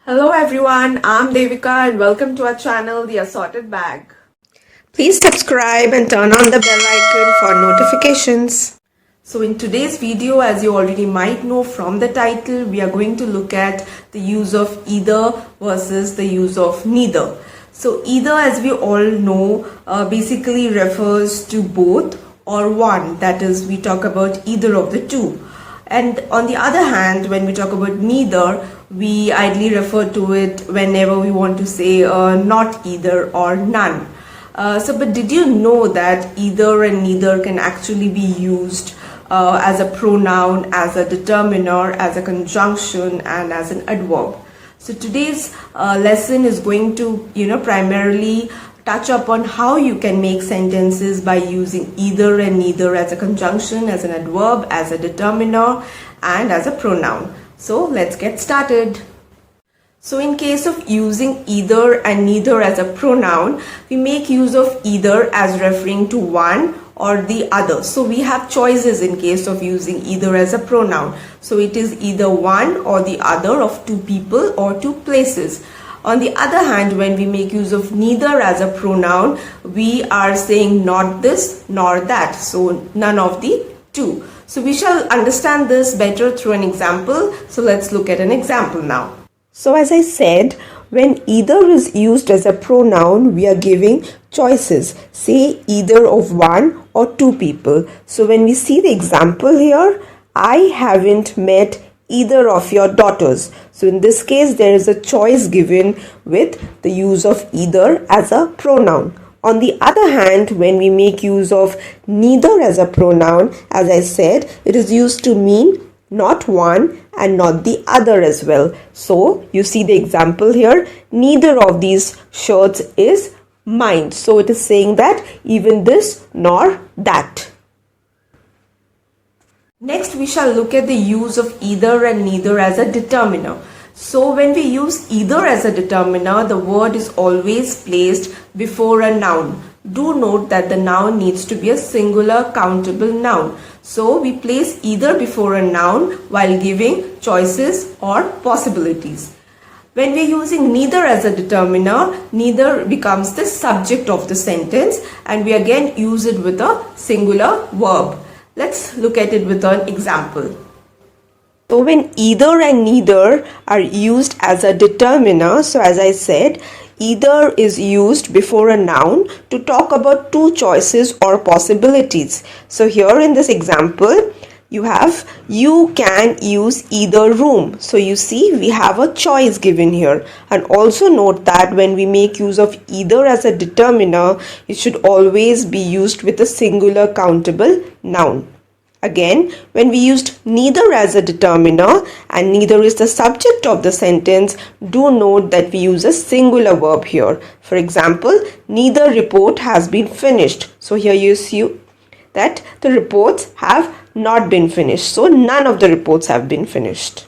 Hello everyone, I'm Devika and welcome to our channel, The Assorted Bag. Please subscribe and turn on the bell icon for notifications. So in today's video, as you already might know from the title, we are going to look at the use of either versus the use of neither. So either, as we all know, basically refers to both or one. That is, we talk about either of the two. And on the other hand, when we talk about neither, we ideally refer to it whenever we want to say not either or none. But did you know that either and neither can actually be used as a pronoun, as a determiner, as a conjunction, and as an adverb? So today's lesson is going to, primarily touch upon how you can make sentences by using either and neither as a conjunction, as an adverb, as a determiner, and as a pronoun. So let's get started. So in case of using either and neither as a pronoun, we make use of either as referring to one or the other. So we have choices in case of using either as a pronoun. So it is either one or the other of two people or two places. On the other hand, when we make use of neither as a pronoun, we are saying not this nor that. So none of the two. So we shall understand this better through an example. So let's look at an example now. So as I said, when either is used as a pronoun, we are giving choices. Say either of one or two people. So when we see the example here, I haven't met either of your daughters. So in this case, there is a choice given with the use of either as a pronoun. On the other hand, when we make use of neither as a pronoun, as I said, it is used to mean not one and not the other as well. So you see the example here, neither of these shirts is mine. So it is saying that even this nor that. Next, we shall look at the use of either and neither as a determiner. So when we use either as a determiner, the word is always placed before a noun. Do note that the noun needs to be a singular countable noun. So we place either before a noun while giving choices or possibilities. When we are using neither as a determiner, neither becomes the subject of the sentence and we again use it with a singular verb. Let's look at it with an example. So when either and neither are used as a determiner, so as I said, either is used before a noun to talk about two choices or possibilities. So here in this example, you have you can use either room. So you see we have a choice given here. And also note that when we make use of either as a determiner, it should always be used with a singular countable noun. Again, when we used neither as a determiner and neither is the subject of the sentence, do note that we use a singular verb here. For example, neither report has been finished. So here you see that the reports have not been finished. So none of the reports have been finished.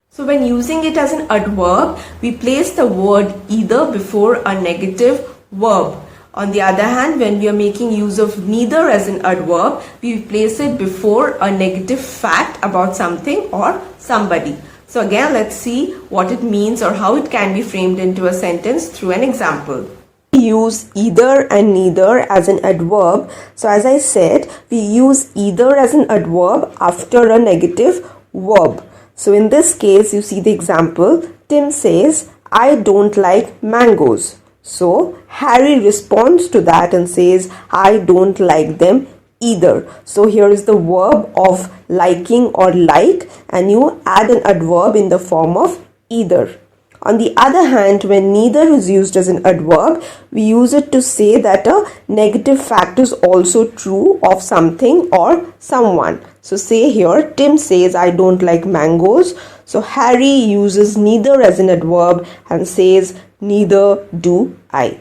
So when using it as an adverb, we place the word either before a negative verb. On the other hand, when we are making use of neither as an adverb, we place it before a negative fact about something or somebody. So again, let's see what it means or how it can be framed into a sentence through an example. We use either and neither as an adverb. So as I said, we use either as an adverb after a negative verb. So in this case, you see the example, Tim says, I don't like mangoes. So Harry responds to that and says, I don't like them either. So here is the verb of liking or like, and you add an adverb in the form of either. On the other hand, when neither is used as an adverb, we use it to say that a negative fact is also true of something or someone. So say here, Tim says, I don't like mangoes. So Harry uses neither as an adverb and says, neither do I.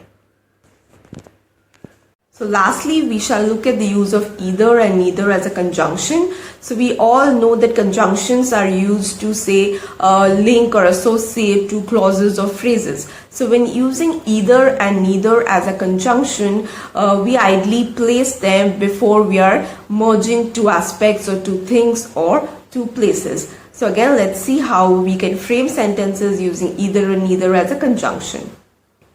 So lastly, we shall look at the use of either and neither as a conjunction. So we all know that conjunctions are used to say link or associate two clauses or phrases. So when using either and neither as a conjunction, we ideally place them before we are merging two aspects or two things or two places. So again, let's see how we can frame sentences using either and neither as a conjunction.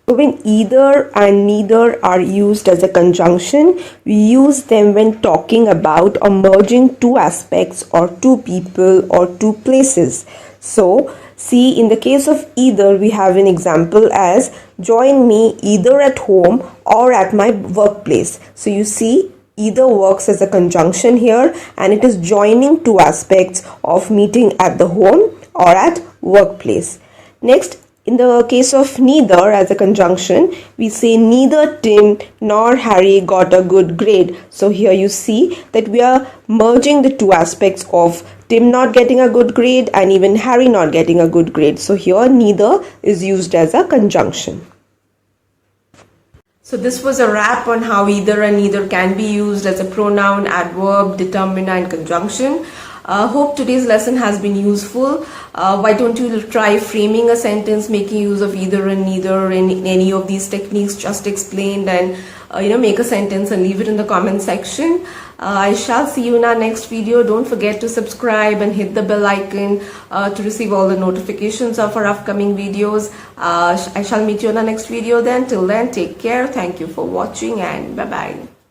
So when either and neither are used as a conjunction, we use them when talking about or merging two aspects or two people or two places. So see, in the case of either, we have an example as join me either at home or at my workplace. So you see, either works as a conjunction here, and it is joining two aspects of meeting at the home or at workplace. Next, in the case of neither as a conjunction, we say neither Tim nor Harry got a good grade. So here you see that we are merging the two aspects of Tim not getting a good grade and even Harry not getting a good grade. So here neither is used as a conjunction. So this was a wrap on how either and neither can be used as a pronoun, adverb, determiner and conjunction. Hope today's lesson has been useful. Why don't you try framing a sentence making use of either and neither in any of these techniques just explained, and make a sentence and leave it in the comment section. I shall see you in our next video. Don't forget to subscribe and hit the bell icon to receive all the notifications of our upcoming videos. I shall meet you in the next video then. Till then, take care. Thank you for watching and bye-bye.